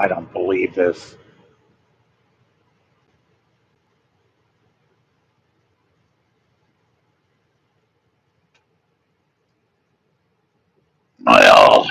I don't believe this. Well,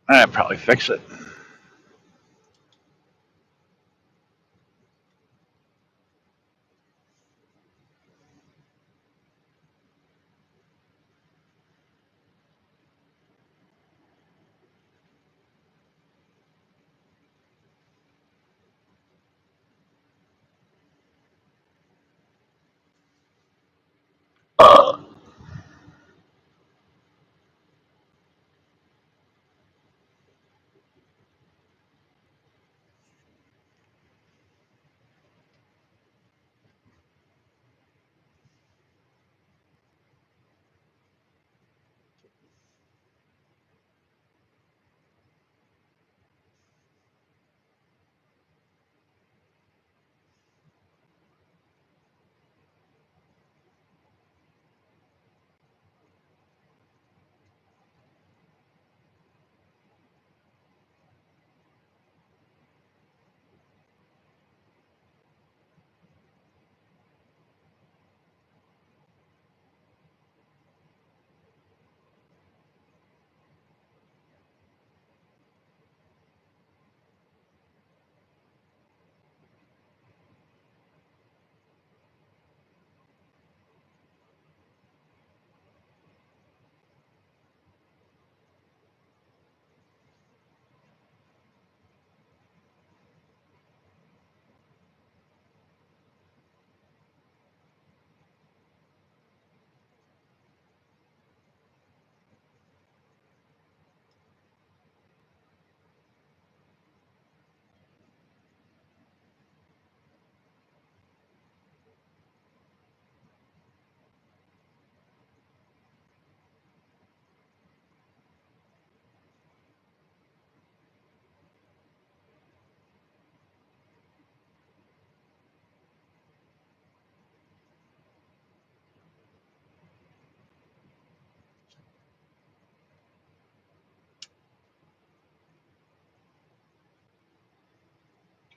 I'd probably fix it.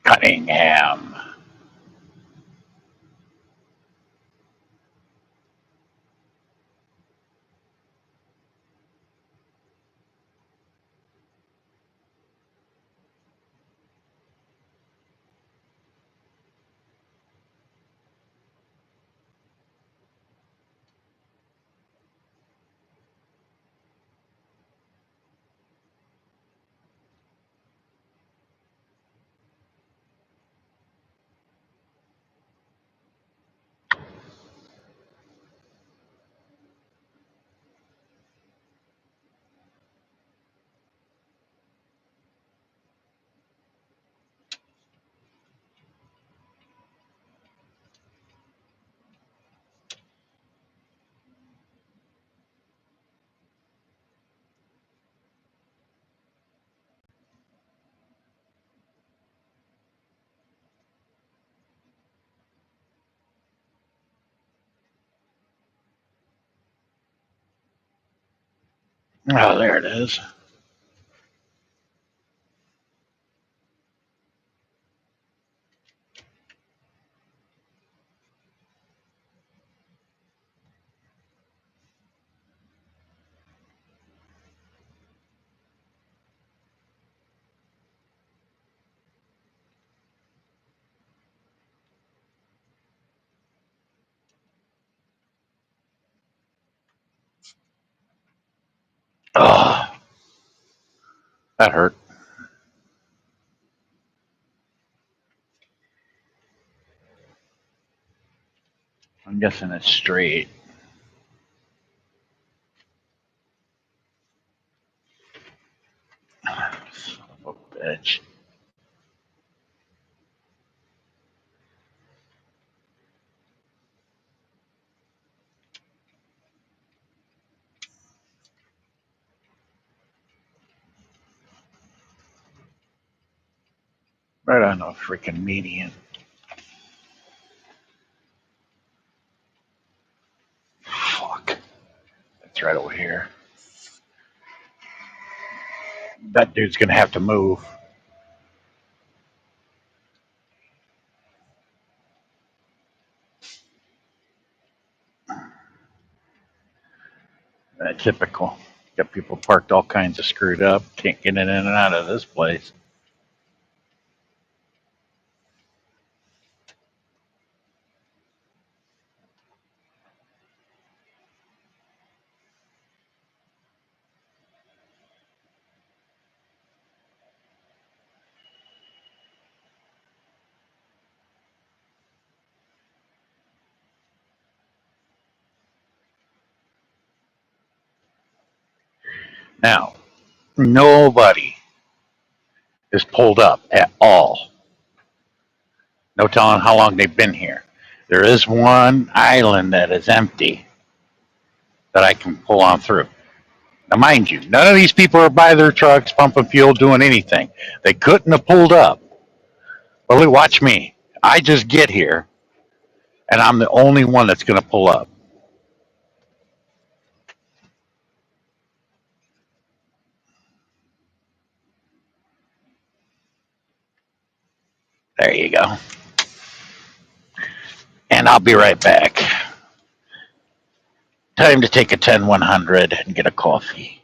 Cunningham. Oh, there it is. That hurt. I'm guessing it's straight. Son of a bitch. Right on the freaking median. Fuck. That's right over here. That dude's gonna have to move. Typical. Got people parked all kinds of screwed up. Can't get in and out of this place. Now, nobody is pulled up at all. No telling how long they've been here. There is one island that is empty that I can pull on through. Now, mind you, none of these people are by their trucks, pumping fuel, doing anything. They couldn't have pulled up. Well, look, watch me. I just get here, and I'm the only one that's going to pull up. There you go. And I'll be right back. Time to take a 10-100 and get a coffee.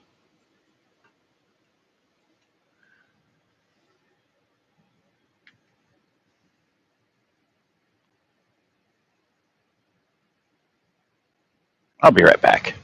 I'll be right back.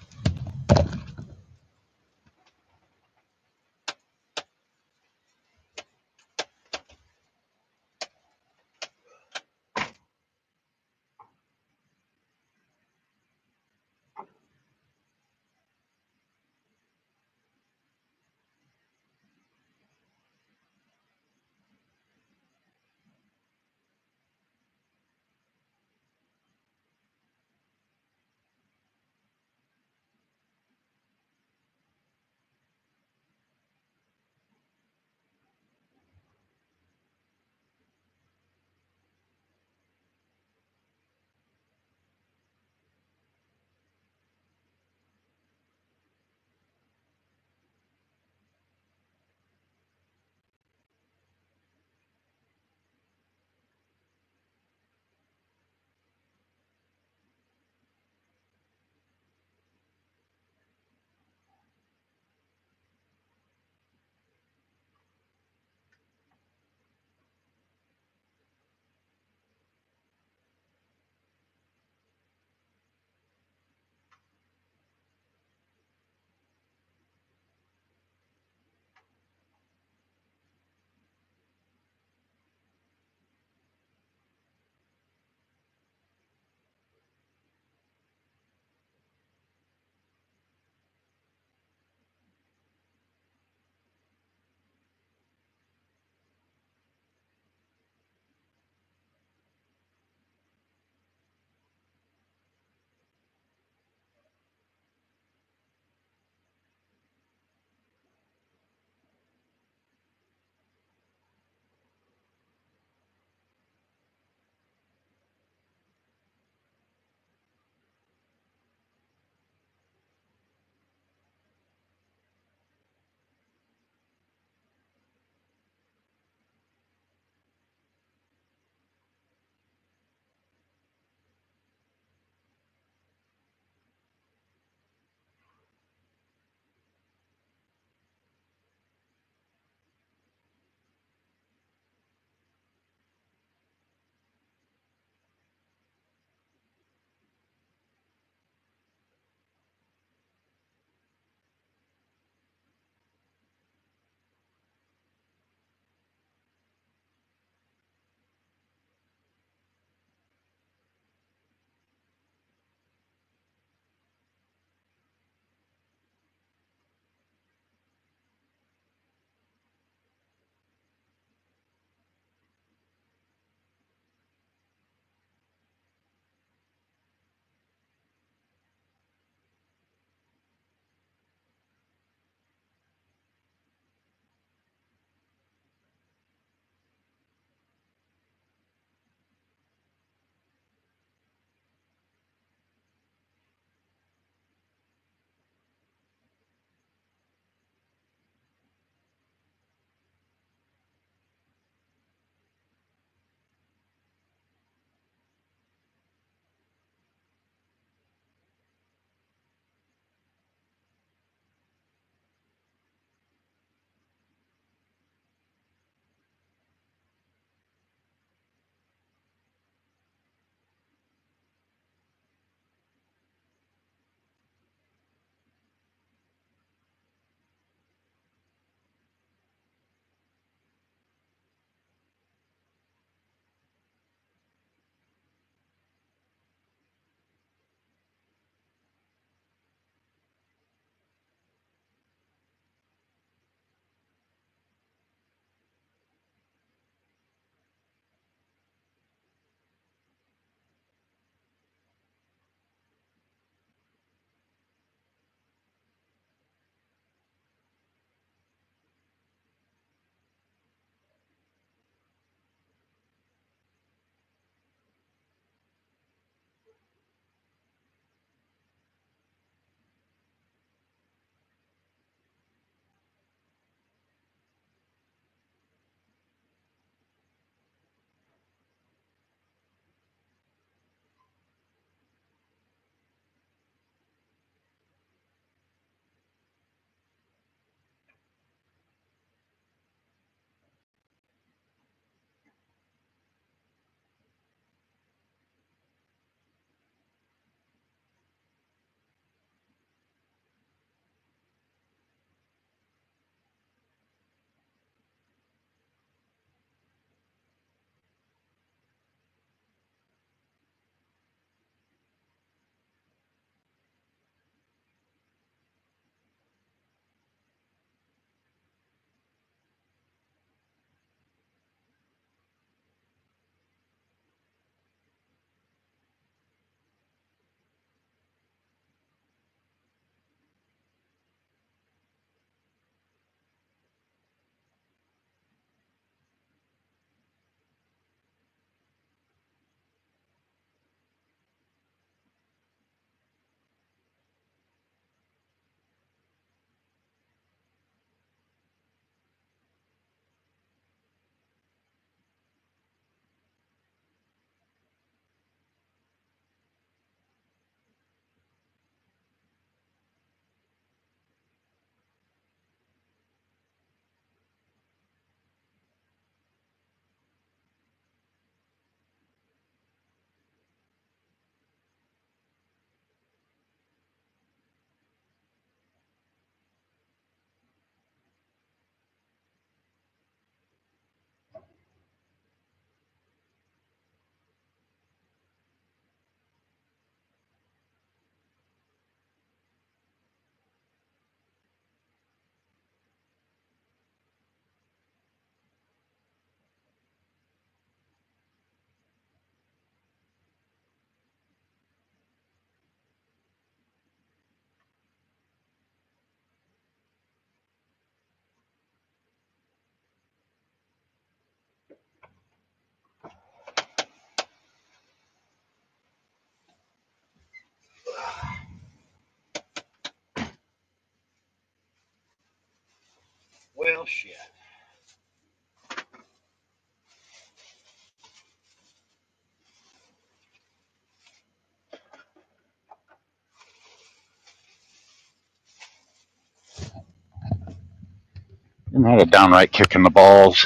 Well, shit. I'm not a downright kick in the balls.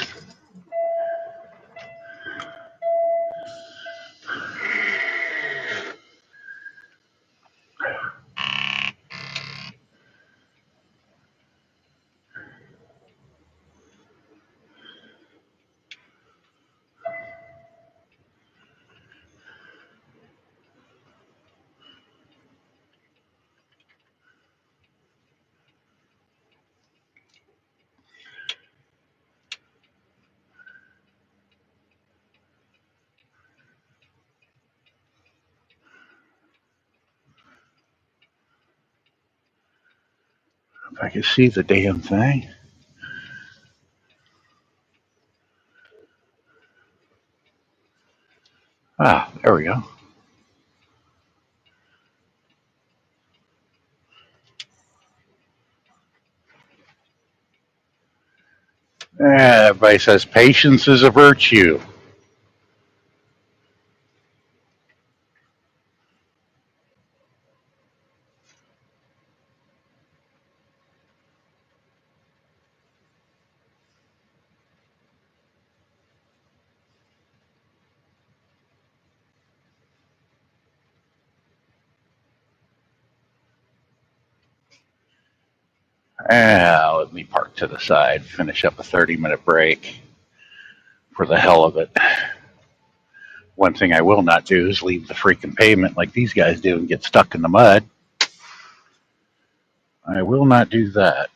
If I could see the damn thing. Ah, there we go. Everybody says patience is a virtue. Let me park to the side, finish up a 30-minute break for the hell of it. One thing I will not do is leave the freaking pavement like these guys do and get stuck in the mud. I will not do that.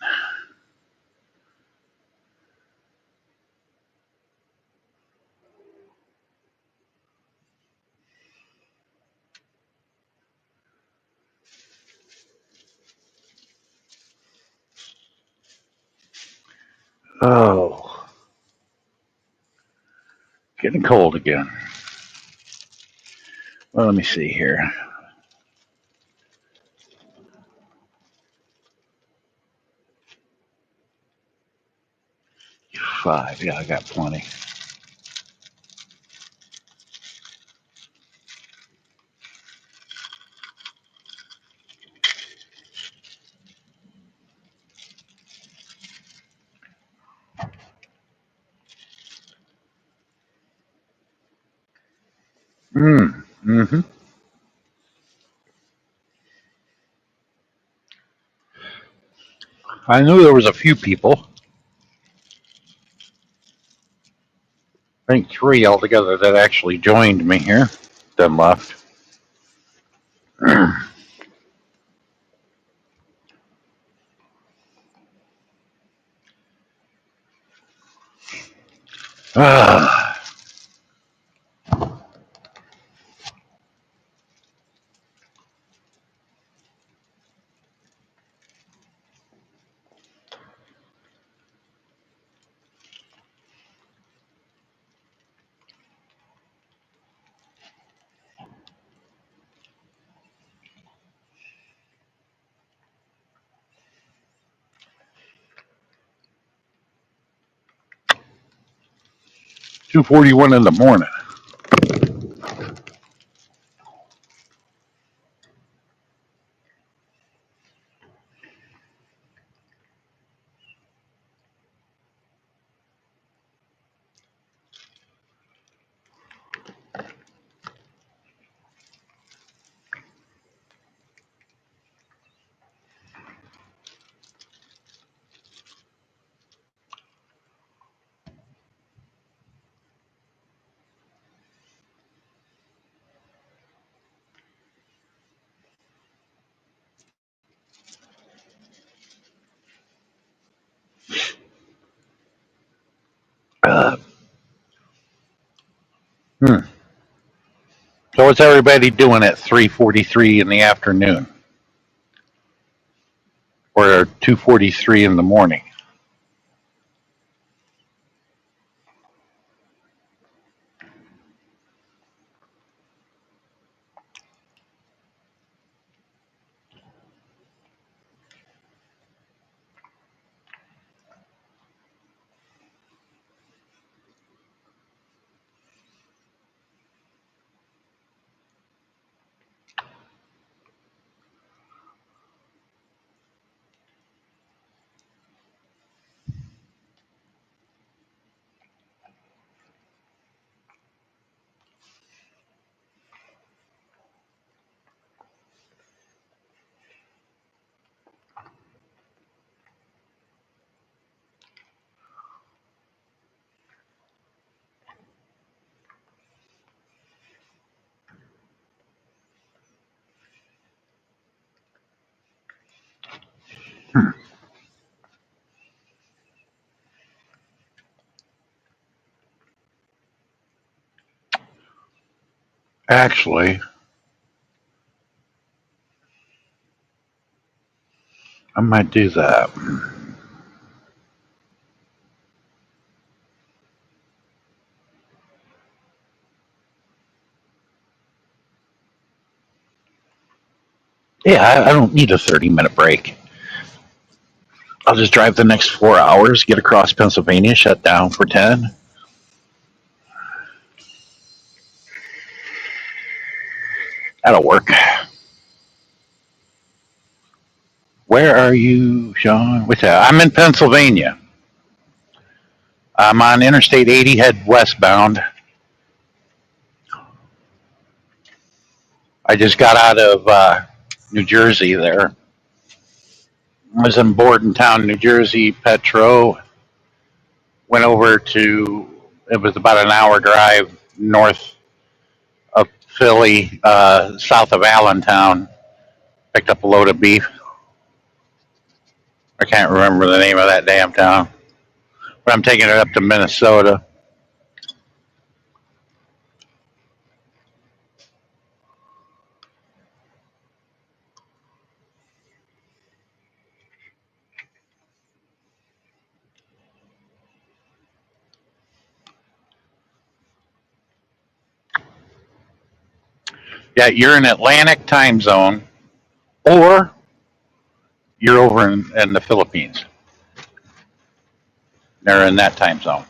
Oh, getting cold again. Well, let me see here. 5. Yeah, I got plenty. Mm-hmm. I knew there was a few people. I think 3 altogether that actually joined me here, then left. Ah, 2:41 in the morning. Uh, hmm. So what's everybody doing at 3:43 in the afternoon or 2:43 in the morning? Actually, I might do that. Yeah, I don't need a 30-minute break. I'll just drive the next 4 hours, get across Pennsylvania, shut down for 10. That'll work. Where are you, Sean? What's that? I'm in Pennsylvania. I'm on Interstate 80, head westbound. I just got out of New Jersey there. I was in Bordentown, New Jersey, Petro. Went over to, it was about an hour drive north of Philly, south of Allentown. Picked up a load of beef. I can't remember the name of that damn town, but I'm taking it up to Minnesota. Yeah, you're in Atlantic time zone, or you're over in the Philippines. They're in that time zone.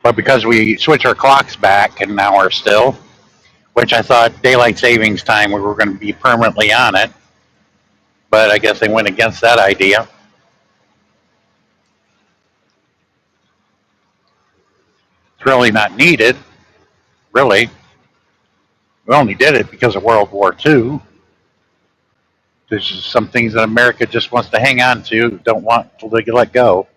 But because we switch our clocks back an hour still, which I thought daylight savings time we were going to be permanently on it, but I guess they went against that idea. It's really not needed, really. We only did it because of World War II. There's just some things that America just wants to hang on to, don't want to let go.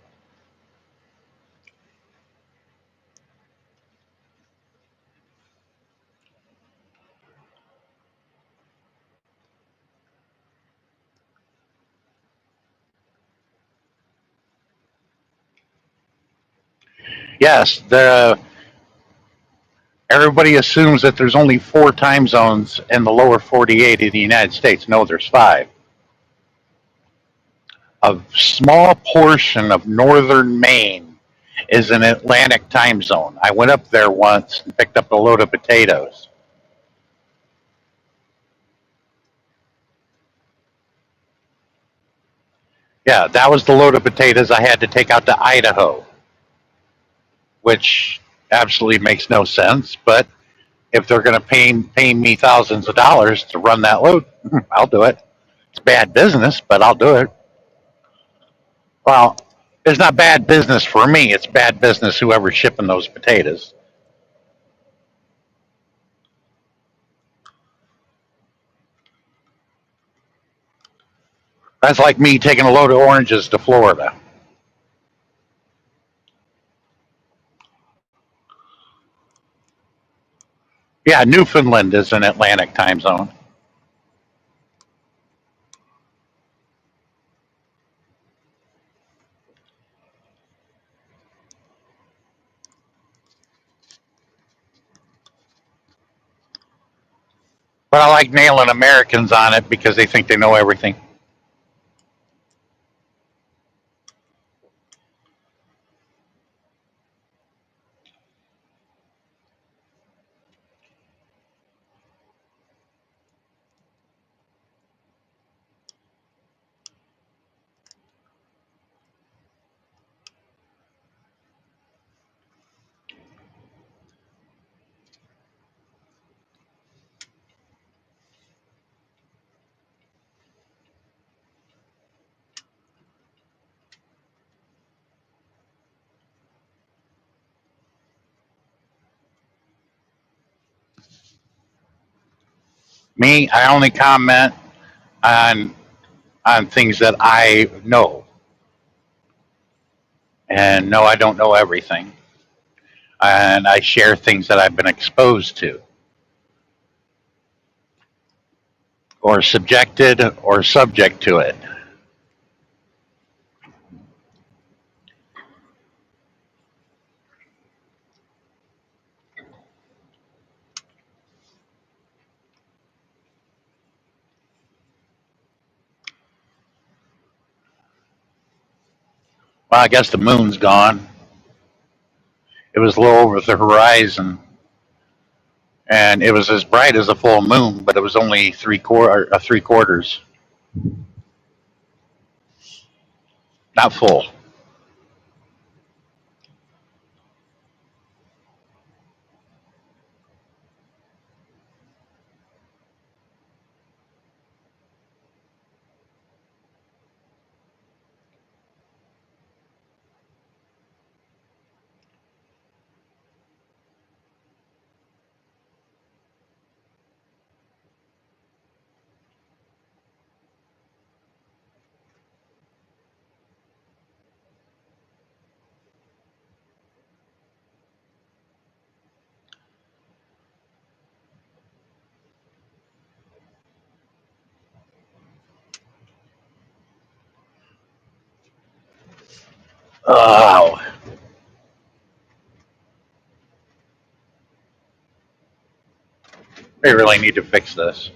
Yes, everybody assumes that there's only 4 time zones in the lower 48 of the United States. No, there's 5. A small portion of northern Maine is an Atlantic time zone. I went up there once and picked up a load of potatoes. Yeah, that was the load of potatoes I had to take out to Idaho, which absolutely makes no sense. But if they're going to pay me thousands of dollars to run that load, I'll do it. It's bad business, but I'll do it. Well, it's not bad business for me. It's bad business whoever's shipping those potatoes. That's like me taking a load of oranges to Florida. Yeah, Newfoundland is an Atlantic time zone. But I like nailing Americans on it because they think they know everything. Me, I only comment on things that I know. And no, I don't know everything. and I share things that I've been exposed to, or subjected, or subject to it. Well, I guess the moon's gone. It was low over the horizon, and it was as bright as a full moon, but it was only three quarters, not full. Oh, they really need to fix this.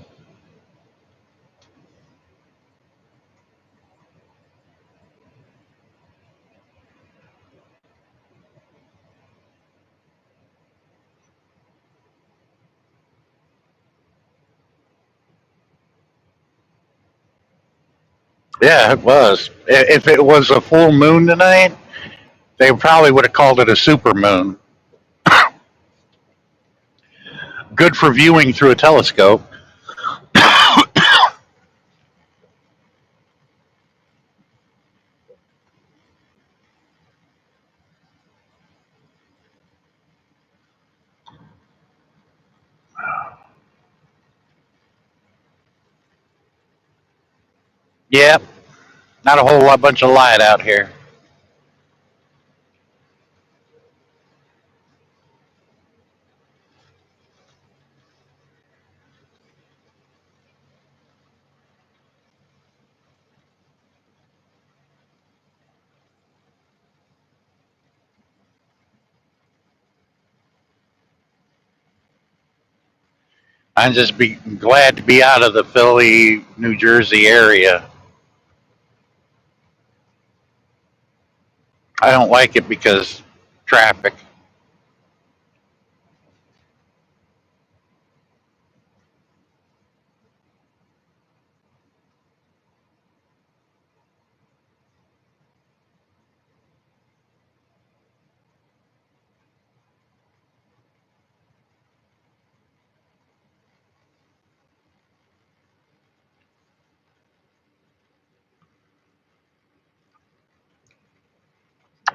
Yeah, it was. If it was a full moon tonight, they probably would have called it a super moon. Good for viewing through a telescope. Yeah, not a whole lot bunch of light out here. I'd just be glad to be out of the Philly, New Jersey area. I don't like it because traffic.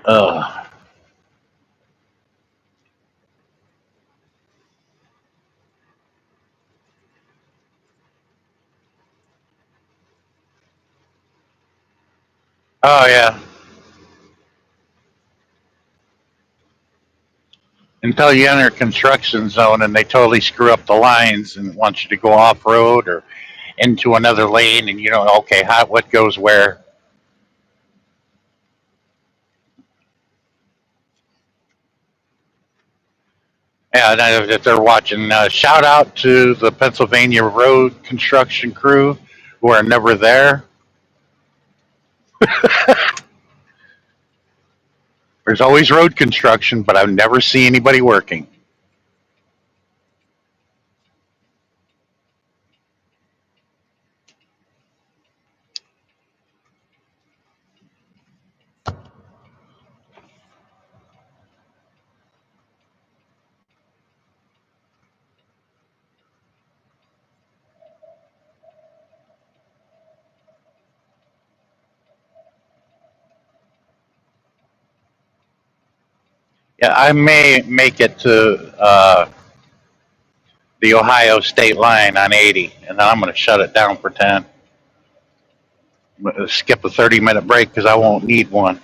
Ugh. Oh yeah. Until you enter a construction zone and they totally screw up the lines and want you to go off road or into another lane, and you know, okay, what goes where. Yeah, and if they're watching, shout out to the Pennsylvania road construction crew who are never there. There's always road construction, but I never see anybody working. Yeah, I may make it to the Ohio state line on 80, and then I'm going to shut it down for 10. I'm going to skip a 30-minute break because I won't need one.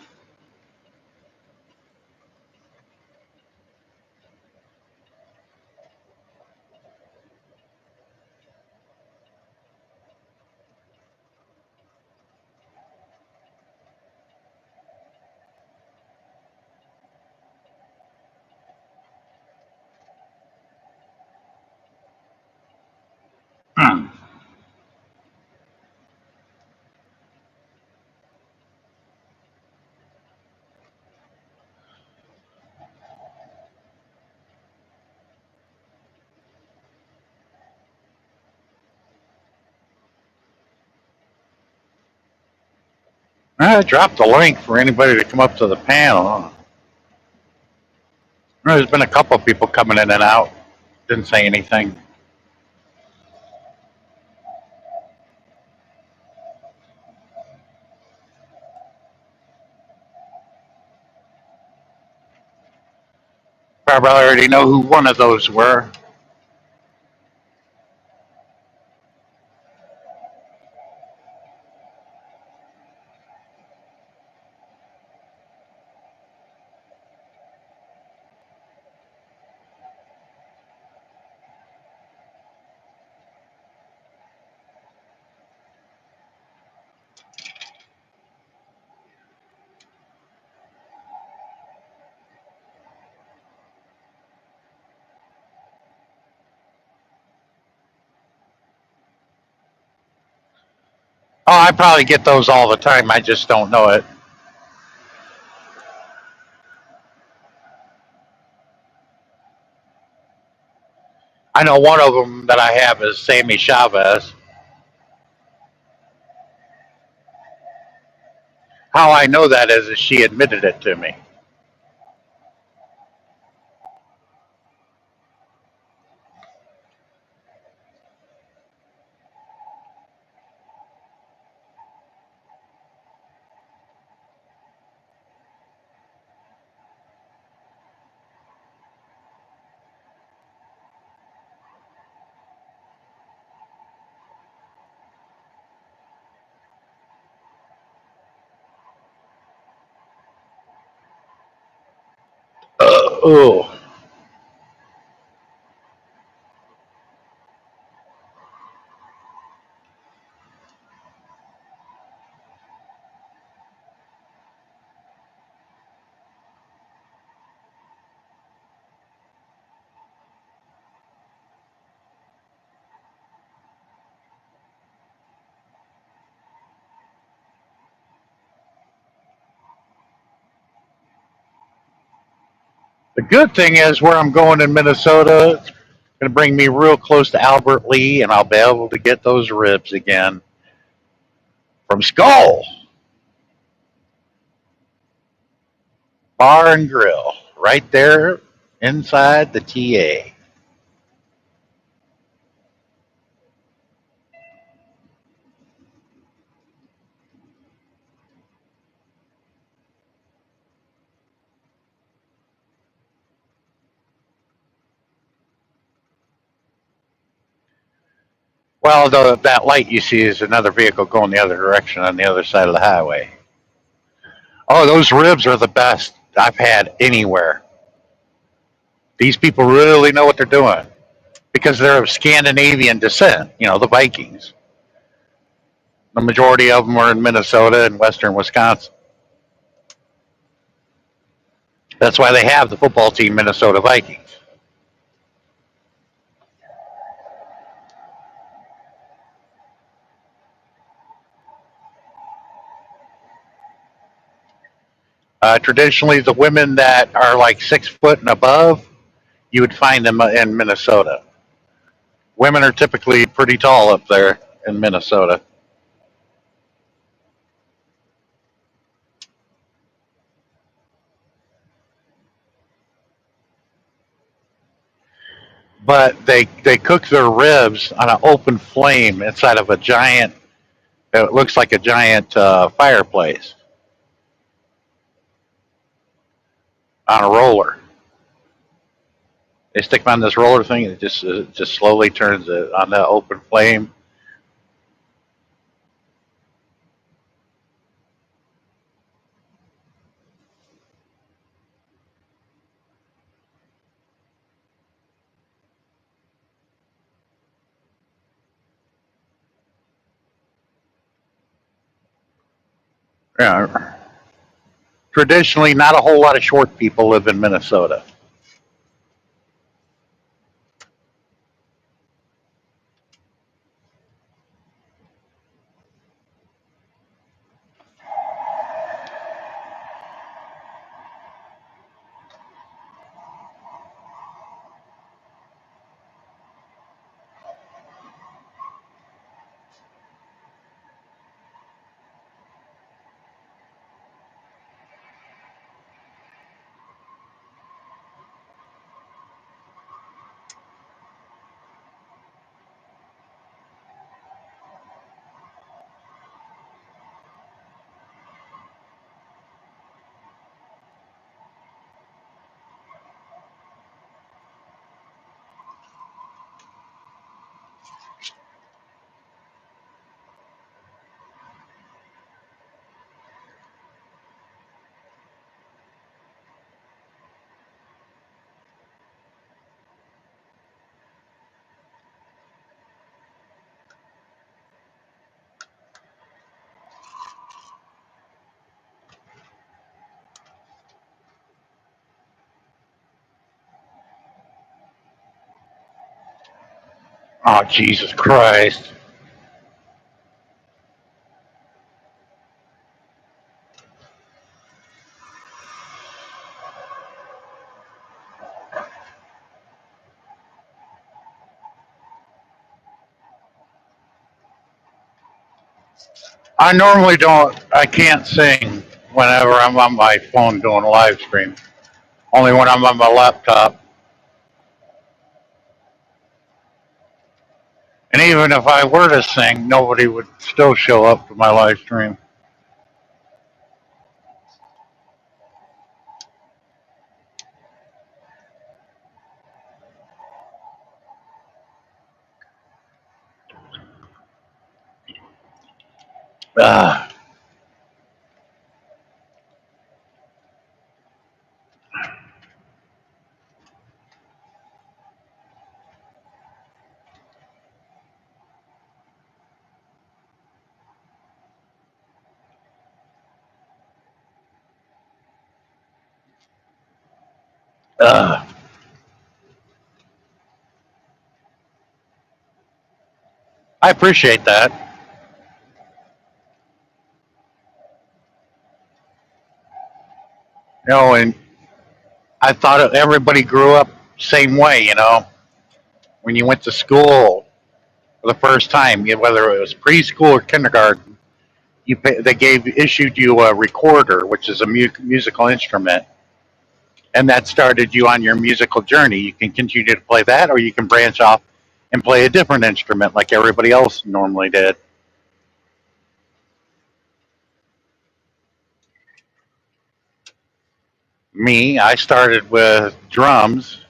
I dropped the link for anybody to come up to the panel. There's been a couple of people coming in and out. Didn't say anything. Probably already know who one of those were. Oh, I probably get those all the time. I just don't know it. I know one of them that I have is Sammy Chavez. How I know that is she admitted it to me. Oh, the good thing is where I'm going in Minnesota, it's going to bring me real close to Albert Lee, and I'll be able to get those ribs again from Skull Bar and Grill, right there inside the TA. Well, that light you see is another vehicle going the other direction on the other side of the highway. Oh, those ribs are the best I've had anywhere. These people really know what they're doing because they're of Scandinavian descent, the Vikings. The majority of them are in Minnesota and western Wisconsin. That's why they have the football team Minnesota Vikings. Traditionally, the women that are like 6 foot and above, you would find them in Minnesota. Women are typically pretty tall up there in Minnesota. But they cook their ribs on an open flame inside of a giant. It looks like a giant fireplace on a roller. They stick them on this roller thing, and it just slowly turns it on the open flame. Yeah. Traditionally, not a whole lot of short people live in Minnesota. Oh, Jesus Christ. I normally don't, I can't sing whenever I'm on my phone doing a live stream. Only when I'm on my laptop. And even if I were to sing, nobody would still show up to my live stream. Uh, uh, I appreciate that. And I thought everybody grew up same way. When you went to school for the first time, whether it was preschool or kindergarten, they gave issued you a recorder, which is a musical instrument, and that started you on your musical journey. You can continue to play that, or you can branch off and play a different instrument like everybody else normally did. Me, I started with drums,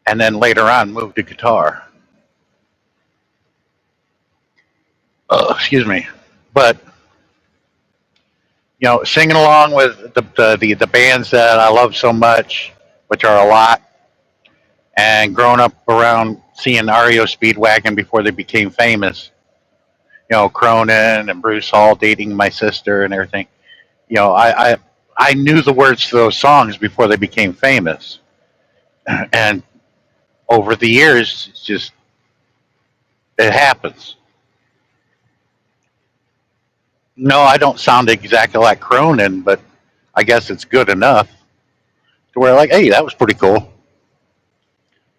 and then later on moved to guitar. Excuse me, but singing along with the bands that I love so much, which are a lot, and growing up around seeing REO Speedwagon before they became famous. Cronin and Bruce Hall dating my sister and everything. You know, I I, I knew the words to those songs before they became famous, and over the years, it's just it happens. No, I don't sound exactly like Cronin, but I guess it's good enough to where like, hey, that was pretty cool.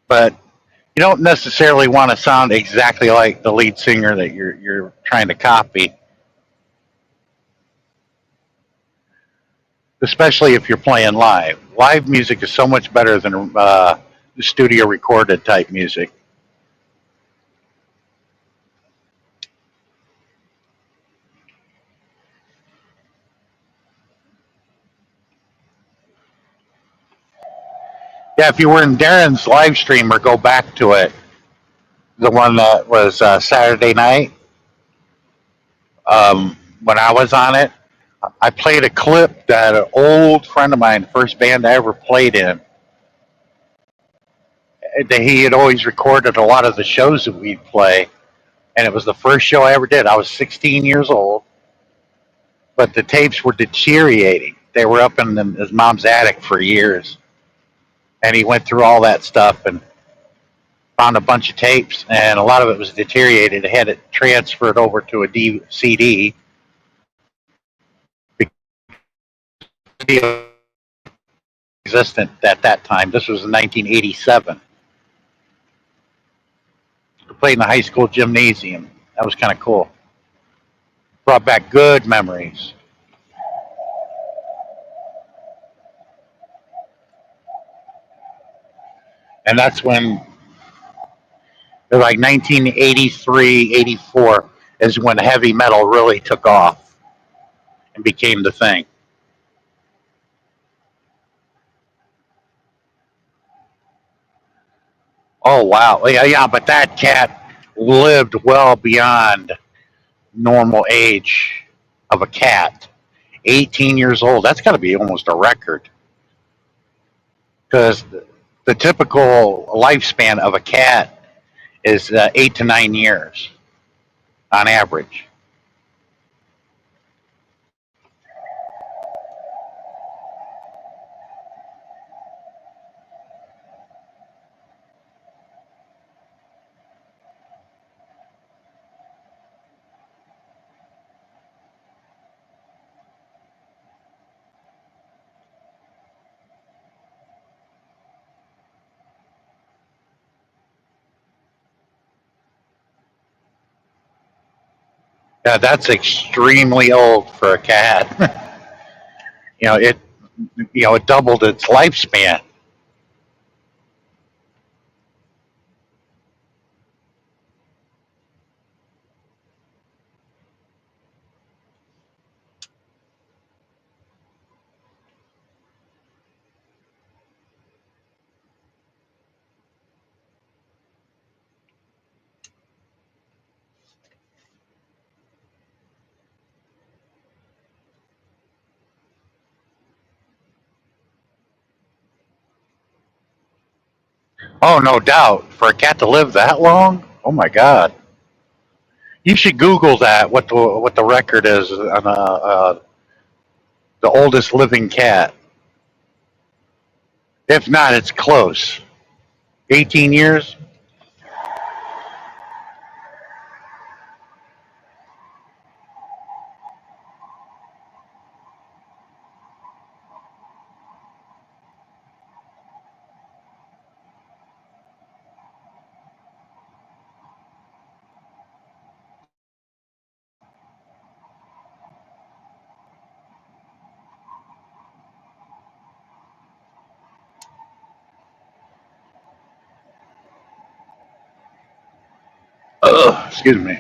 But you don't necessarily want to sound exactly like the lead singer that you're trying to copy, especially if you're playing live. Live music is so much better than studio recorded type music. Yeah, if you were in Darren's live stream or go back to it, the one that was Saturday night, when I was on it, I played a clip that an old friend of mine, first band I ever played in, that he had always recorded a lot of the shows that we'd play, and it was the first show I ever did. I was 16 years old, but the tapes were deteriorating. They were up in his mom's attic for years, and he went through all that stuff and found a bunch of tapes, and a lot of it was deteriorated. He had it transferred over to a CD because existent at that time. This was in 1987. We played in the high school gymnasium. That was kind of cool. Brought back good memories. And that's when, like 1983, 84, is when heavy metal really took off and became the thing. Oh, wow. Yeah, yeah, but that cat lived well beyond normal age of a cat. 18 years old. That's got to be almost a record because the typical lifespan of a cat is 8 to 9 years on average. Yeah, that's extremely old for a cat. you know it. It doubled its lifespan. Oh, no doubt. For a cat to live that long, oh my god. You should Google that. What the record is on the oldest living cat. If not, it's close. 18 years. Ugh, excuse me.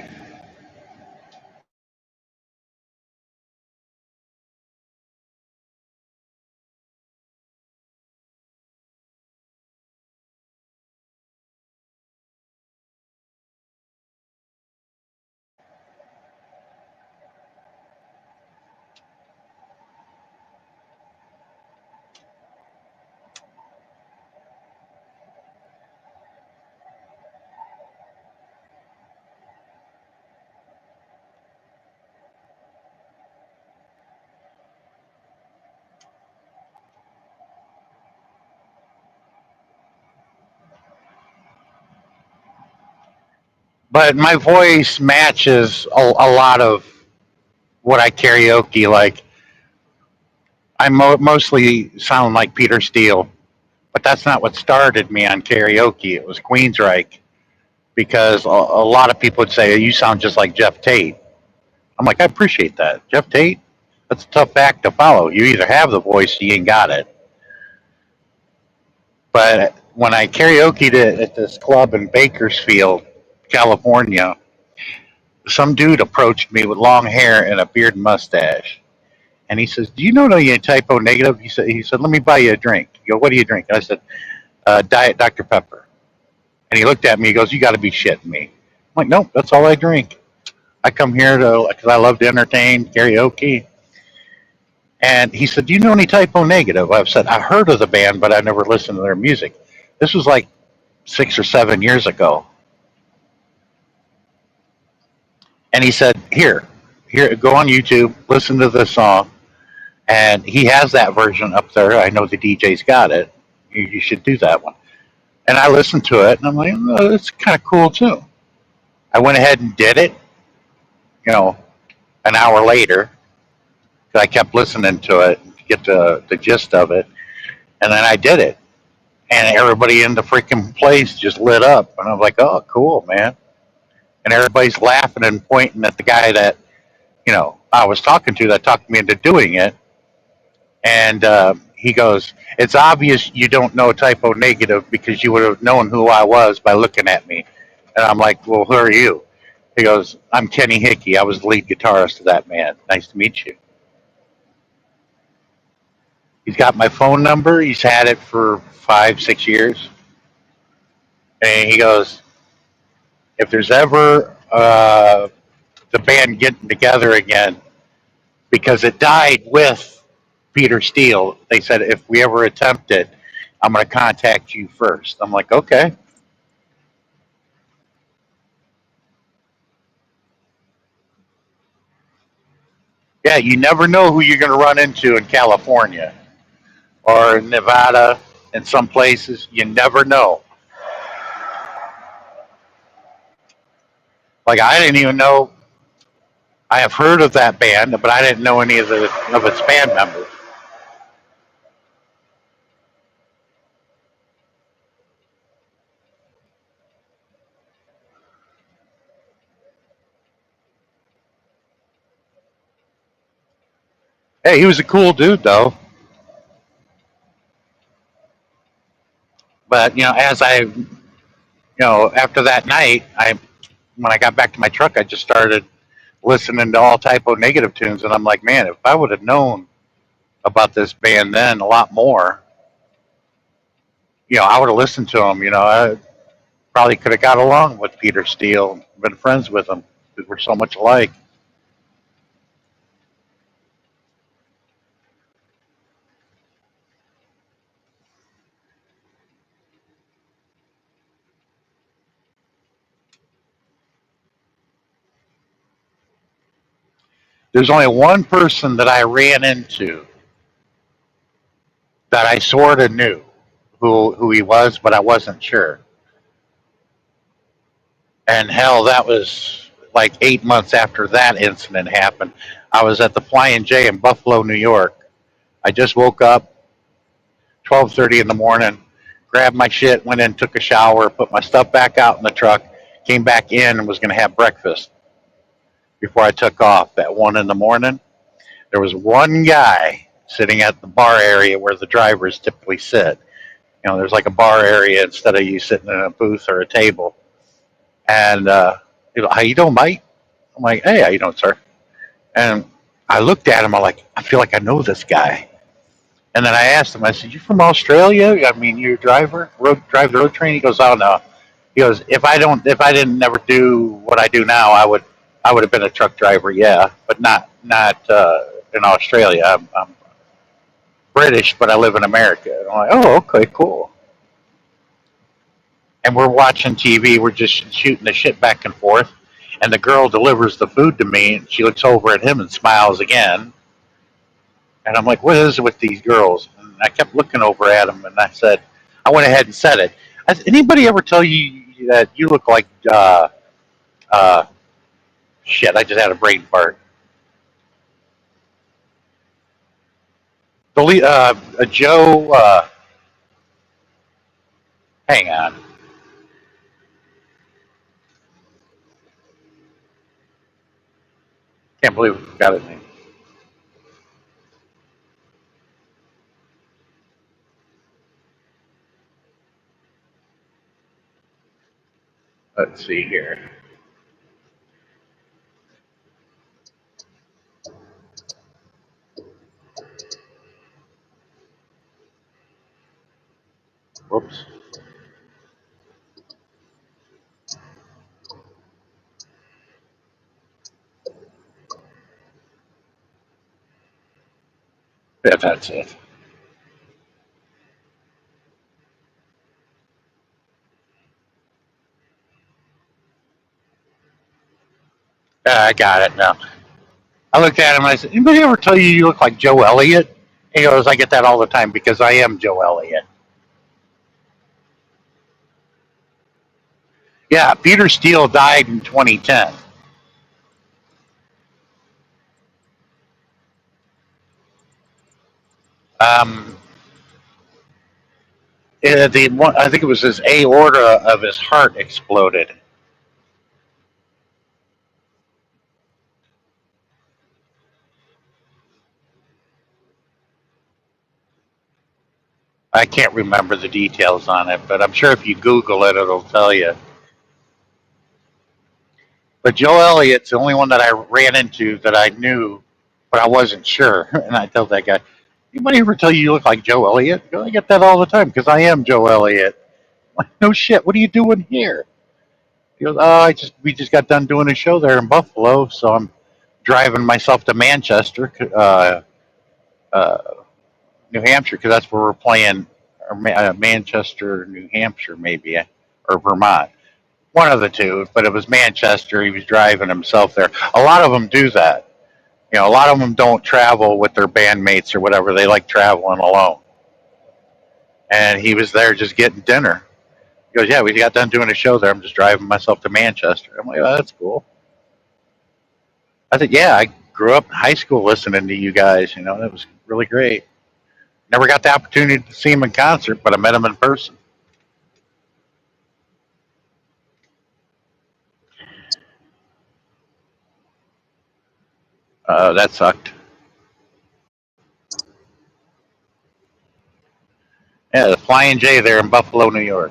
But my voice matches a lot of what I karaoke. Like I mostly sound like Peter Steele, but that's not what started me on karaoke. It was Queensryche because a lot of people would say you sound just like Jeff Tate. I'm like, I appreciate that, Jeff Tate. That's a tough act to follow. You either have the voice, or you ain't got it. But when I karaokeed it at this club in Bakersfield, California, some dude approached me with long hair and a beard and mustache. And he says, "Do you know you're typo negative?" He said, "Let me buy you a drink." You go, "What do you drink?" I said, "Diet Dr. Pepper." And he looked at me. He goes, "You got to be shitting me." I'm like, "Nope, that's all I drink. I come here to because I love to entertain karaoke." And he said, "Do you know any typo negative?" I've said, "I heard of the band, but I never listened to their music." This was like 6 or 7 years ago. And he said, here, go on YouTube, listen to this song. And he has that version up there. I know the DJ's got it. You should do that one. And I listened to it, and I'm like, oh, that's kind of cool too. I went ahead and did it, you know, an hour later. I kept listening to it to get the gist of it. And then I did it. And everybody in the freaking place just lit up. And I was like, oh, cool, man. And everybody's laughing and pointing at the guy that, I was talking to that talked me into doing it. And he goes, "It's obvious you don't know typo negative because you would have known who I was by looking at me." And I'm like, "Well, who are you?" He goes, "I'm Kenny Hickey. I was the lead guitarist of that band. Nice to meet you." He's got my phone number. He's had it for 5, 6 years. And he goes, "If there's ever the band getting together again, because it died with Peter Steele, they said, if we ever attempt it, I'm going to contact you first." I'm like, "Okay." Yeah, you never know who you're going to run into in California or in Nevada and some places. You never know. Like I didn't even know. I have heard of that band, but I didn't know any of its band members. Hey, he was a cool dude though. But as after that night, I when I got back to my truck, I just started listening to all Typo Negative tunes, and I'm like, man, if I would have known about this band then a lot more, I would have listened to them. I probably could have got along with Peter Steele, been friends with him because we're so much alike. There's only one person that I ran into that I sort of knew who he was, but I wasn't sure. And hell, that was like 8 months after that incident happened. I was at the Flying J in Buffalo, New York. I just woke up 12:30 in the morning, grabbed my shit, went in, took a shower, put my stuff back out in the truck, came back in and was going to have breakfast before I took off at 1 in the morning. There was one guy sitting at the bar area where the drivers typically sit. There's like a bar area instead of you sitting in a booth or a table. And how you doing, Mike? I'm like, hey, how you doing, sir? And I looked at him. I'm like, I feel like I know this guy. And then I asked him. I said, "You from Australia? I mean, you're a driver, drive the road train?" He goes, "Oh no." He goes, if I didn't never do what I do now, I would have been a truck driver, yeah, but not in Australia. I'm British, but I live in America. And I'm like, oh, okay, cool. And we're watching TV. We're just shooting the shit back and forth. And the girl delivers the food to me, and she looks over at him and smiles again. And I'm like, what is it with these girls? And I kept looking over at him, and I went ahead and said it. Anybody ever tell you that you look like, uh, shit, I just had a brain fart. Joe, hang on. Can't believe we forgot his name. Let's see here. Whoops. Yeah, that's it. I got it now. I looked at him and I said, anybody ever tell you look like Joe Elliott? He goes, I get that all the time because I am Joe Elliott. Yeah, Peter Steele died in 2010. Um, I think it was his aorta of his heart exploded. I can't remember the details on it, but I'm sure if you Google it, it'll tell you. But Joe Elliott's the only one that I ran into that I knew, but I wasn't sure. And I told that guy, anybody ever tell you look like Joe Elliott? I get that all the time because I am Joe Elliott. Like, no shit, what are you doing here? He goes, oh, we just got done doing a show there in Buffalo, so I'm driving myself to Manchester, uh, New Hampshire, because that's where we're playing, or Manchester, New Hampshire, maybe, or Vermont. One of the two, but it was Manchester. He was driving himself there. A lot of them do that. A lot of them don't travel with their bandmates or whatever. They like traveling alone. And he was there just getting dinner. He goes, yeah, we got done doing a show there. I'm just driving myself to Manchester. I'm like, oh, that's cool. I said, yeah, I grew up in high school listening to you guys. That was really great. Never got the opportunity to see him in concert, but I met him in person. That sucked. Yeah, the Flying J there in Buffalo, New York.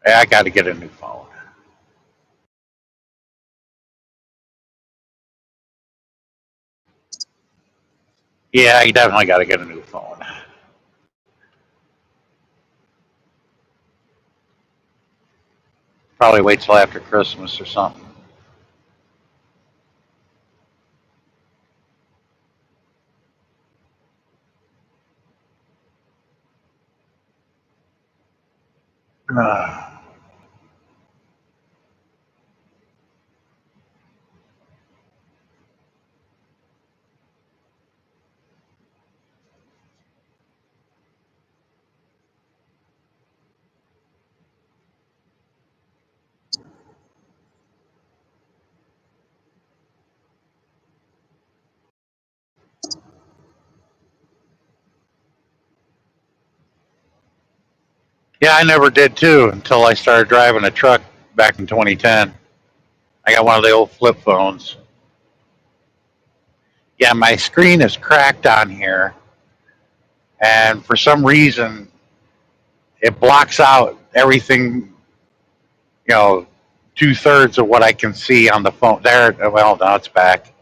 Yeah, I got to get a new phone. Yeah, I definitely got to get a new phone. Probably wait till after Christmas or something. Yeah, I never did too until I started driving a truck back in 2010. I got one of the old flip phones. Yeah, my screen is cracked on here, and for some reason, it blocks out everything. You know, 2/3 of what I can see on the phone. There, well, now it's back.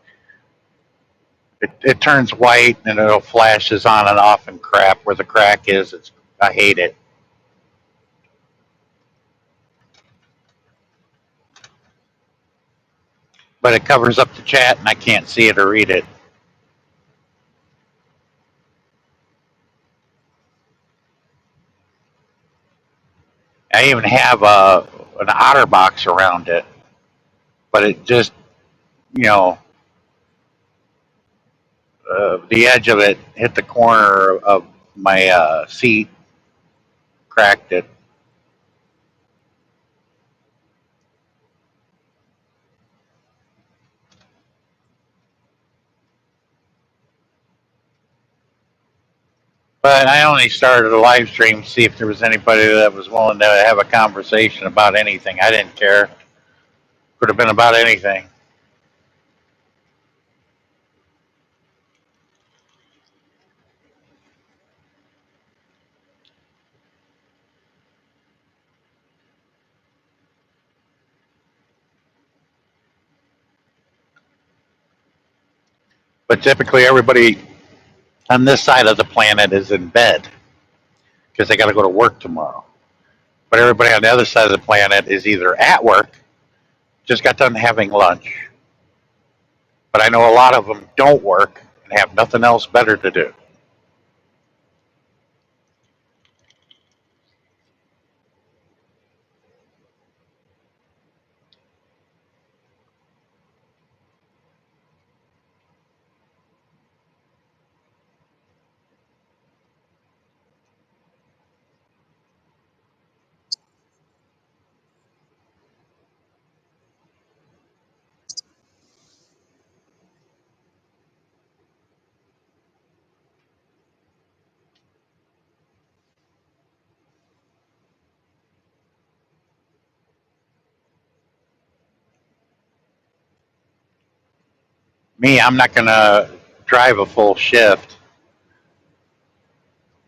It turns white and it'll flashes on and off and crap where the crack is. I hate it, but it covers up the chat and I can't see it or read it. I even have an OtterBox around it, but it just, you know, the edge of it hit the corner of my seat, cracked it. But I only started a live stream to see if there was anybody that was willing to have a conversation about anything. I didn't care. Could have been about anything. But typically, everybody on this side of the planet is in bed because they got to go to work tomorrow. But everybody on the other side of the planet is either at work, just got done having lunch. But I know a lot of them don't work and have nothing else better to do. Me, I'm not going to drive a full shift.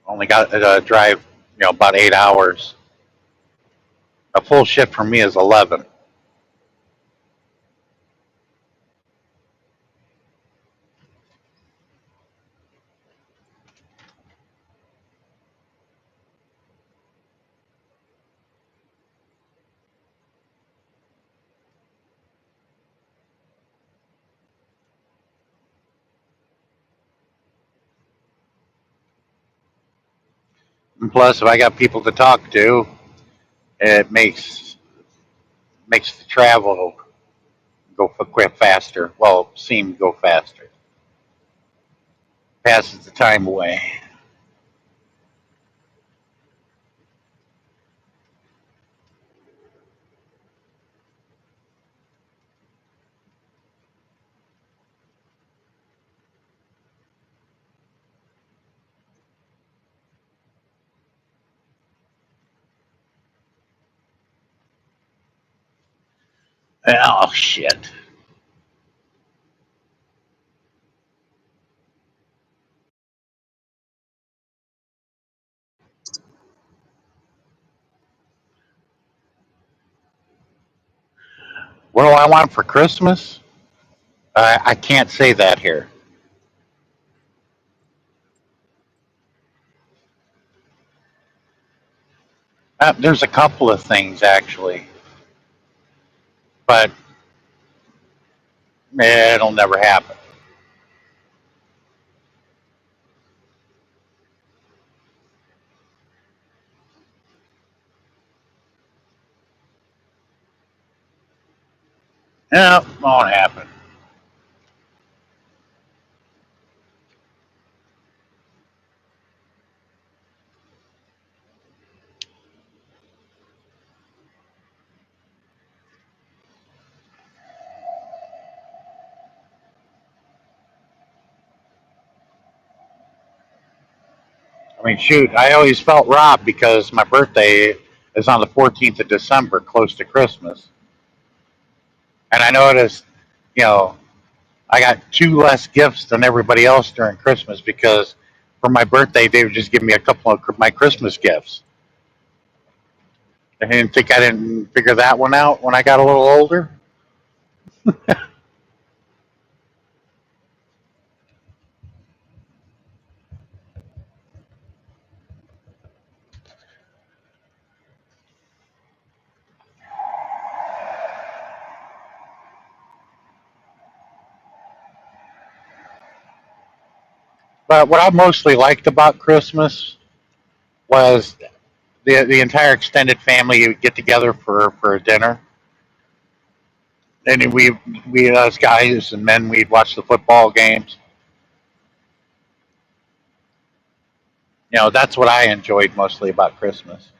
Only got to drive, about 8 hours. A full shift for me is 11. And plus, if I got people to talk to, it makes the travel go quick faster. Well, seem to go faster. Passes the time away. Oh shit. What do I want for Christmas? I can't say that here. There's a couple of things actually, but it'll never happen. No, won't happen. I mean, shoot, I always felt robbed because my birthday is on the 14th of December, close to Christmas. And I noticed, you know, I got two less gifts than everybody else during Christmas because for my birthday, they would just give me a couple of my Christmas gifts. I didn't think I didn't figure that one out when I got a little older. But what I mostly liked about Christmas was the entire extended family would get together for a dinner, and we us guys and men we'd watch the football games. You know, that's what I enjoyed mostly about Christmas.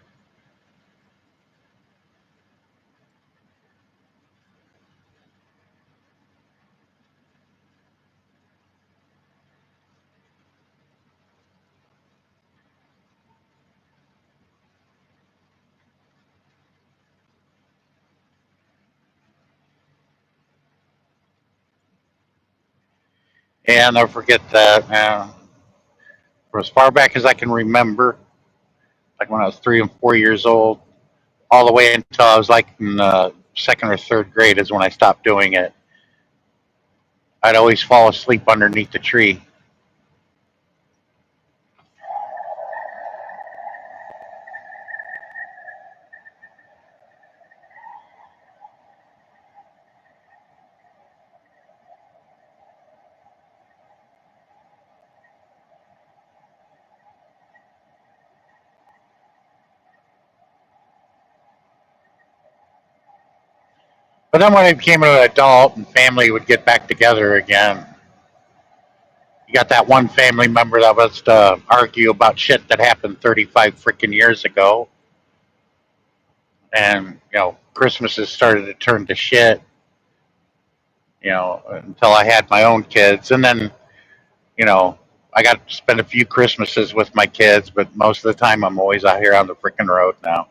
And I'll never forget that. For as far back as I can remember, like when I was 3 and 4 years old, all the way until I was like in second or third grade is when I stopped doing it. I'd always fall asleep underneath the tree. But then when I became an adult and family would get back together again, you got that one family member that was to argue about shit that happened 35 freaking years ago. And, you know, Christmases started to turn to shit, you know, until I had my own kids. And then, you know, I got to spend a few Christmases with my kids, but most of the time I'm always out here on the freaking road now.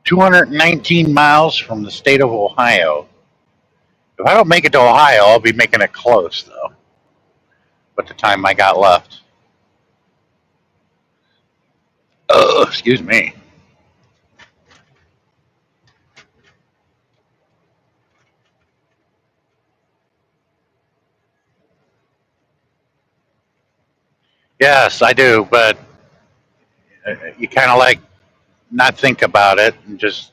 219 miles from the state of Ohio. If I don't make it to Ohio, I'll be making it close, though, with the time I got left. Excuse me. Yes, I do, but you kind of like not think about it and just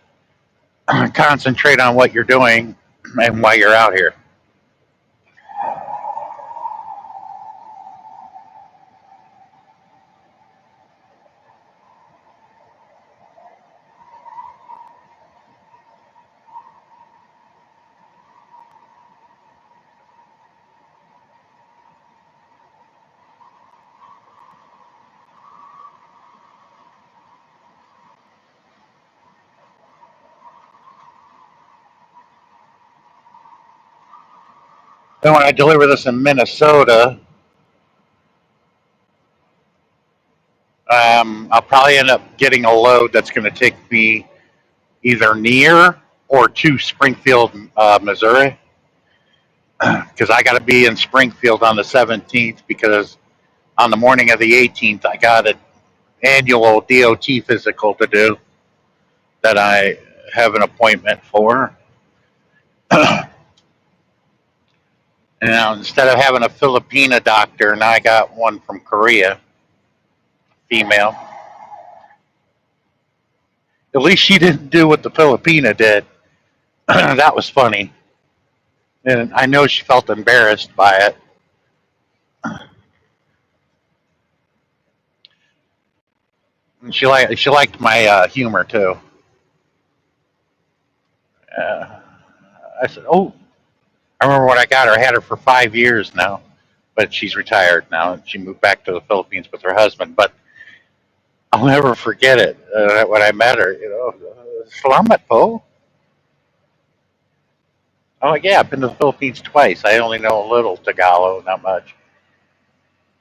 concentrate on what you're doing and why you're out here. Then when I deliver this in Minnesota, I'll probably end up getting a load that's going to take me either near or to Springfield, Missouri, because I got to be in Springfield on the 17th because on the morning of the 18th I got an annual DOT physical to do that I have an appointment for. And now instead of having a Filipina doctor, now I got one from Korea, female. At least she didn't do what the Filipina did. That was funny. And I know she felt embarrassed by it. And she liked my humor too. Uh, I said, "Oh, I remember when I got her. I had her for 5 years now, but she's retired now, and she moved back to the Philippines with her husband. But I'll never forget it when I met her. Salamat po. I'm like, yeah, I've been to the Philippines twice. I only know a little Tagalog, not much.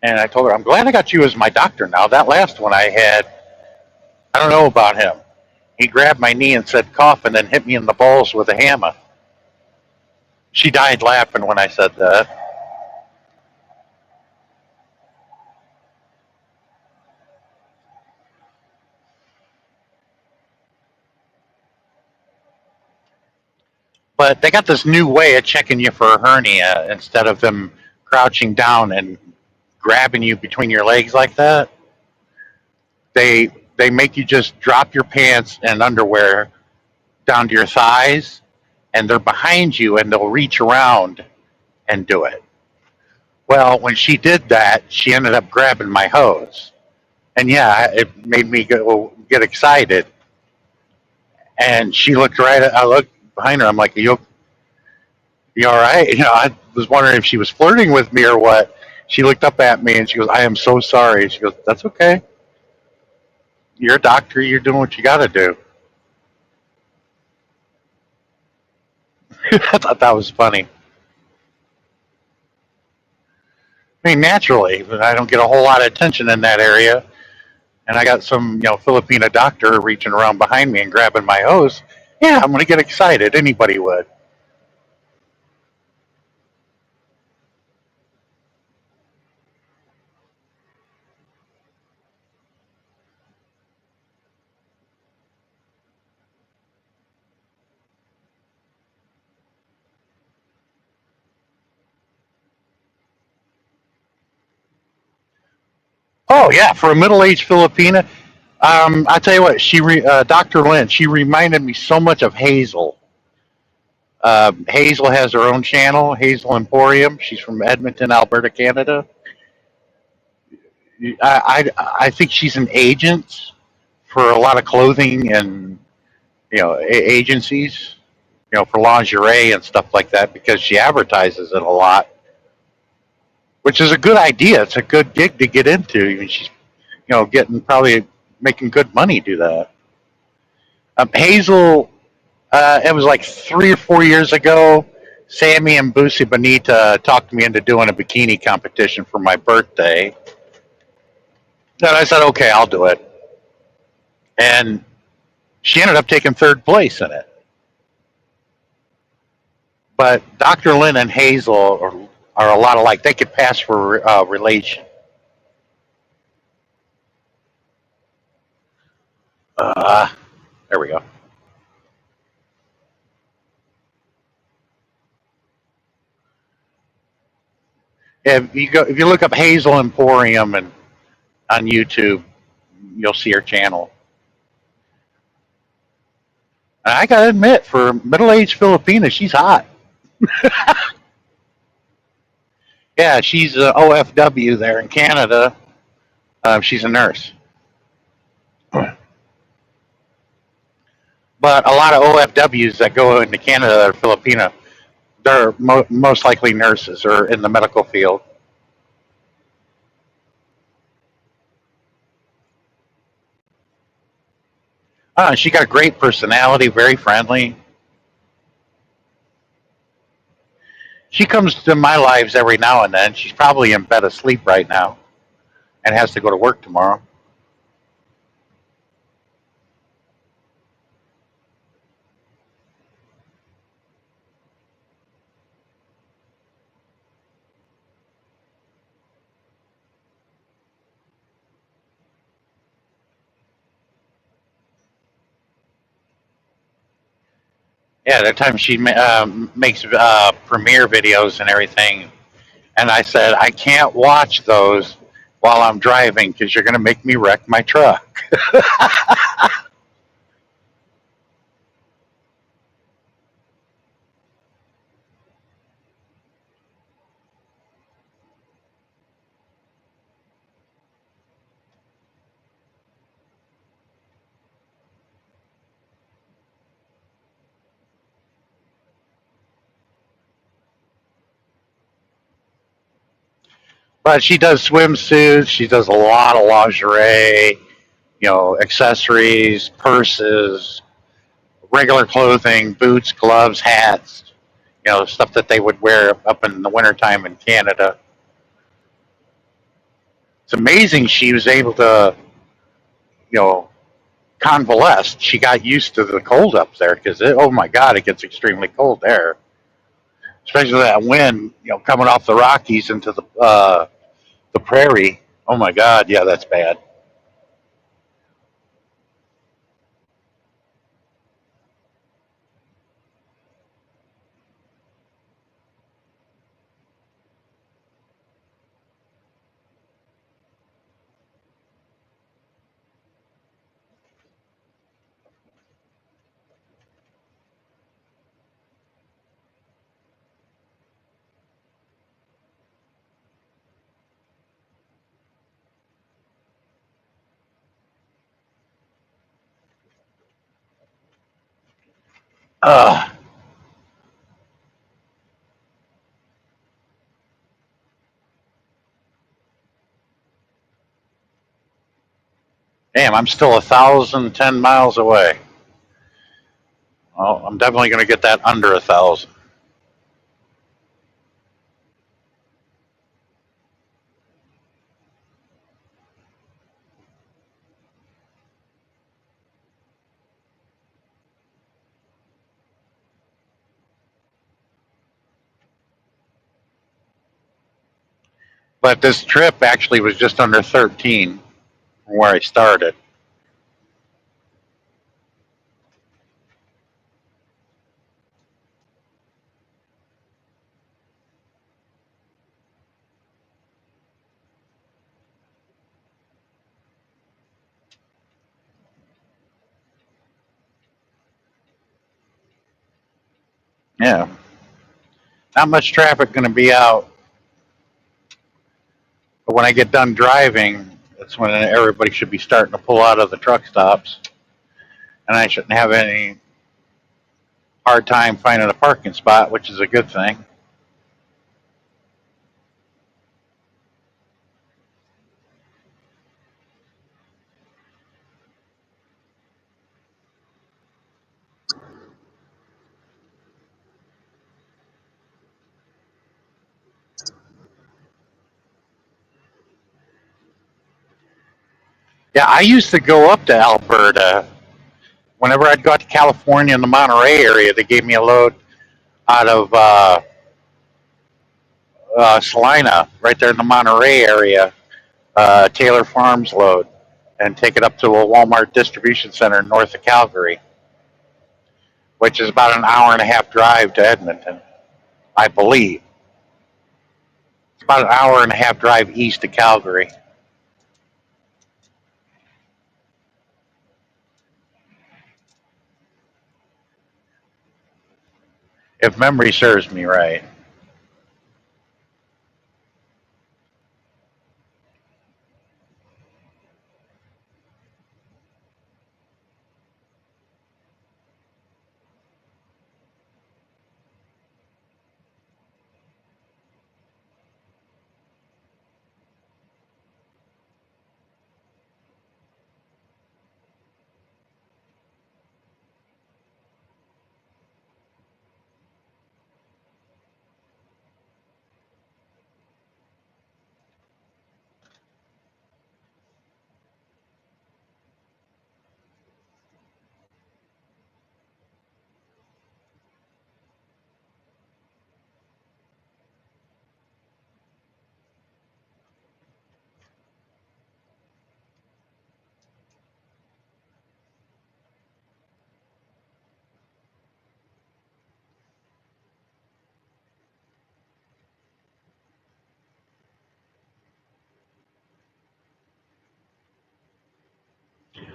And I told her, I'm glad I got you as my doctor now. That last one I had, I don't know about him. He grabbed my knee and said, cough, and then hit me in the balls with a hammer. She died laughing when I said that. But they got this new way of checking you for a hernia instead of them crouching down and grabbing you between your legs like that. They make you just drop your pants and underwear down to your thighs, and they're behind you, and they'll reach around and do it. Well, when she did that, she ended up grabbing my hose, and yeah, it made me get excited. And she looked right. I looked behind her. I'm like, "You all right?" I was wondering if she was flirting with me or what. She looked up at me and she goes, "I am so sorry." She goes, "That's okay. You're a doctor. You're doing what you got to do." I thought that was funny. I mean, naturally, but I don't get a whole lot of attention in that area, and I got some, Filipina doctor reaching around behind me and grabbing my hose. Yeah, I'm gonna get excited. Anybody would. Oh yeah, for a middle-aged Filipina, I tell you what, Dr. Lynn, she reminded me so much of Hazel. Hazel has her own channel, Hazel Emporium. She's from Edmonton, Alberta, Canada. I think she's an agent for a lot of clothing and agencies, for lingerie and stuff like that because she advertises it a lot, which is a good idea. It's a good gig to get into. I mean, she's getting probably making good money do that. Hazel, it was like 3 or 4 years ago. Sammy and Boosie Bonita talked me into doing a bikini competition for my birthday. And I said, okay, I'll do it. And She ended up taking third place in it. But Dr. Lynn and Hazel are a lot alike. They could pass for relation. Uh, there we go. If you look up Hazel Emporium and on YouTube, you'll see her channel. And I gotta admit, for middle-aged Filipina, she's hot. Yeah, she's a OFW there in Canada. She's a nurse. But a lot of OFWs that go into Canada that are Filipino, they're most likely nurses or in the medical field. She got a great personality, very friendly. She comes to my lives every now and then. She's probably in bed asleep right now and has to go to work tomorrow. Yeah, that time she makes premiere videos and everything. And I said, I can't watch those while I'm driving because you're going to make me wreck my truck. But she does swimsuits. She does a lot of lingerie, accessories, purses, regular clothing, boots, gloves, hats, stuff that they would wear up in the wintertime in Canada. It's amazing she was able to, you know, convalesce. She got used to the cold up there because, oh my God, it gets extremely cold there, especially that wind, coming off the Rockies into the prairie. Oh my God, yeah, that's bad. Uh, Damn, I'm still 1,010 miles away. Well, I'm definitely going to get that under 1,000. But this trip actually was just under 13 from where I started. Yeah, not much traffic going to be out. But when I get done driving, that's when everybody should be starting to pull out of the truck stops, and I shouldn't have any hard time finding a parking spot, which is a good thing. Yeah, I used to go up to Alberta Whenever I'd go out to California in the Monterey area, they gave me a load out of Salina, right there in the Monterey area, Taylor Farms load, and take it up to a Walmart distribution center north of Calgary, which is about an hour and a half drive to Edmonton, I believe. It's about an hour and a half drive east of Calgary, if memory serves me right.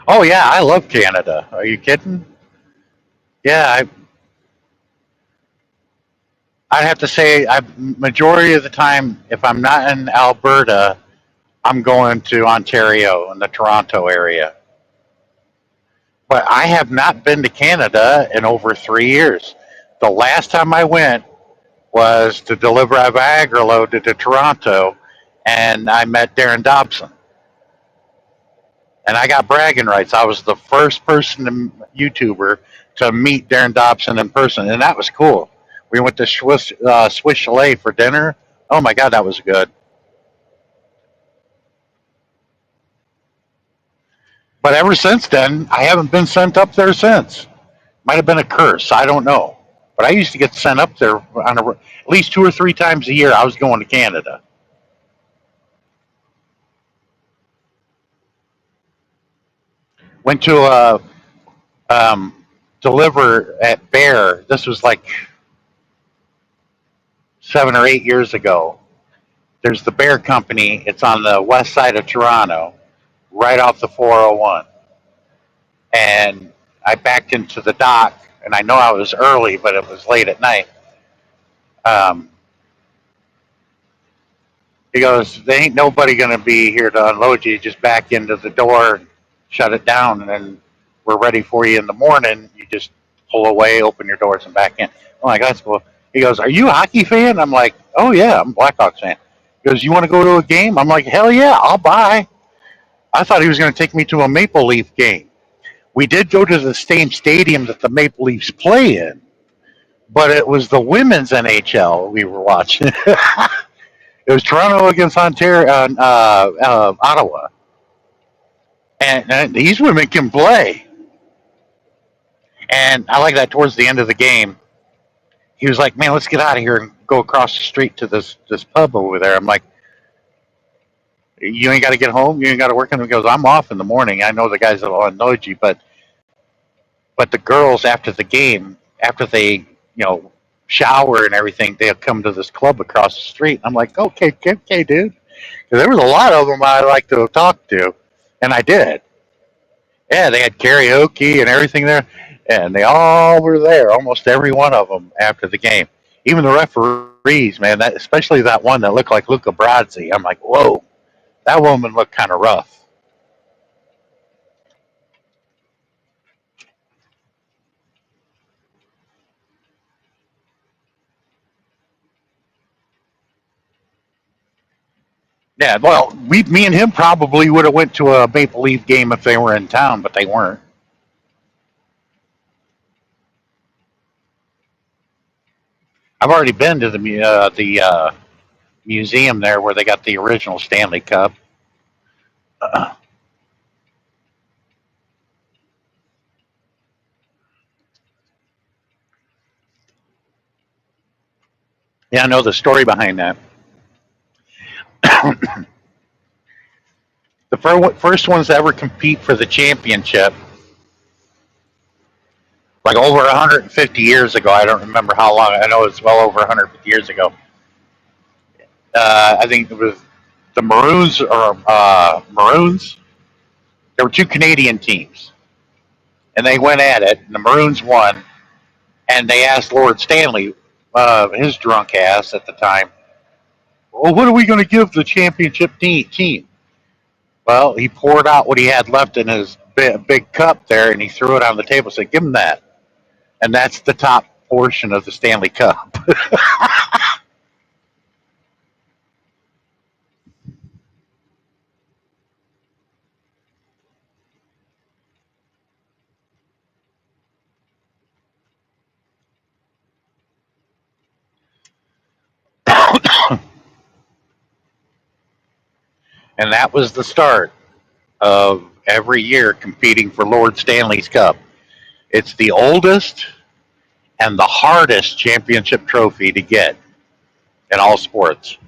Oh yeah, I love Canada. Are you kidding? Yeah, I'd have to say, majority of the time, if I'm not in Alberta, I'm going to Ontario and the Toronto area. But I have not been to Canada in over 3 years. The last time I went was to deliver a Viagra load to Toronto, and I met Darren Dobson. And I got bragging rights. I was the first person, YouTuber, to meet Darren Dobson in person, and that was cool. We went to Swiss Chalet for dinner. Oh my God, that was good. But ever since then, I haven't been sent up there since. Might have been a curse. I don't know. But I used to get sent up there at least 2 or 3 times a year. I was going to Canada. Went to a deliver at Bear. This was like 7 or 8 years ago. There's the Bear Company. It's on the west side of Toronto, right off the 401. And I backed into the dock, and I know I was early, but it was late at night. Um, he goes, "There ain't nobody going to be here to unload you. Just back into the door, shut it down, and then we're ready for you in the morning. You just pull away, open your doors, and back in." I'm like, "That's cool." He goes, "Are you a hockey fan?" I'm like, "Oh yeah, I'm a Blackhawks fan." He goes, "You want to go to a game?" I'm like, "Hell yeah, I'll buy." I thought he was going to take me to a Maple Leaf game. We did go to the same stadium that the Maple Leafs play in, but it was the women's NHL we were watching. It was Toronto against Ontario, Ottawa, and these women can play. And I like that towards the end of the game, he was like, "Man, let's get out of here and go across the street to this pub over there." I'm like, "You ain't got to get home. You ain't got to work." And he goes, "I'm off in the morning. I know the guys that'll annoy you, but the girls after the game, after they shower and everything, they'll come to this club across the street." I'm like, "Okay, okay, okay, dude." Because there was a lot of them I like to talk to, and I did. Yeah, they had karaoke and everything there, and they all were there, almost every one of them after the game. Even the referees, man, that especially that one that looked like Luca Brasi. I'm like, whoa, that woman looked kind of rough. Yeah, well, me and him probably would have went to a Maple Leaf game if they were in town, but they weren't. I've already been to the museum there where they got the original Stanley Cup. Yeah, I know the story behind that. The first ones to ever compete for the championship, like over 150 years ago. I don't remember how long. I know it's well over 150 years ago. I think it was the Maroons or Maroons. There were two Canadian teams, and they went at it. And the Maroons won, and they asked Lord Stanley, his drunk ass at the time, "Well, what are we going to give the championship team?" Well, he poured out what he had left in his big cup there, and he threw it on the table. And said, "Give him that," and that's the top portion of the Stanley Cup. And that was the start of every year competing for Lord Stanley's Cup. It's the oldest and the hardest championship trophy to get in all sports.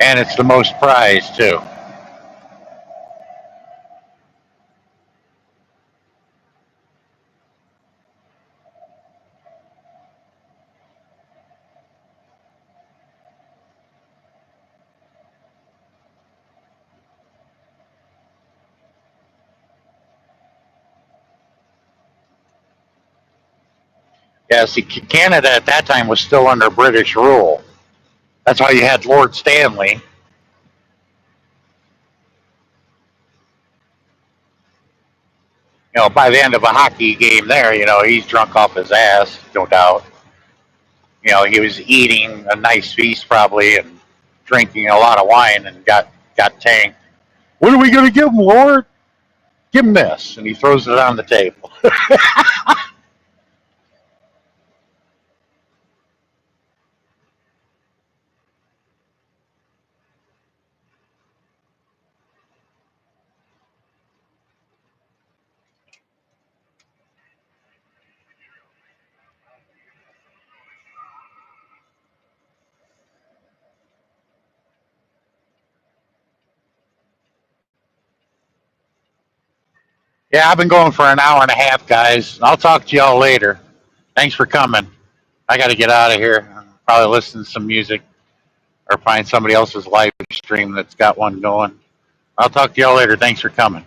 And it's the most prized, too. Yeah, see, Canada at that time was still under British rule. That's why you had Lord Stanley. By the end of a hockey game there, he's drunk off his ass, no doubt. He was eating a nice feast probably and drinking a lot of wine and got tanked. What are we going to give him, Lord? Give him this. And he throws it on the table. Yeah, I've been going for an hour and a half, guys. I'll talk to y'all later. Thanks for coming. I got to get out of here. Probably listen to some music or find somebody else's live stream that's got one going. I'll talk to y'all later. Thanks for coming.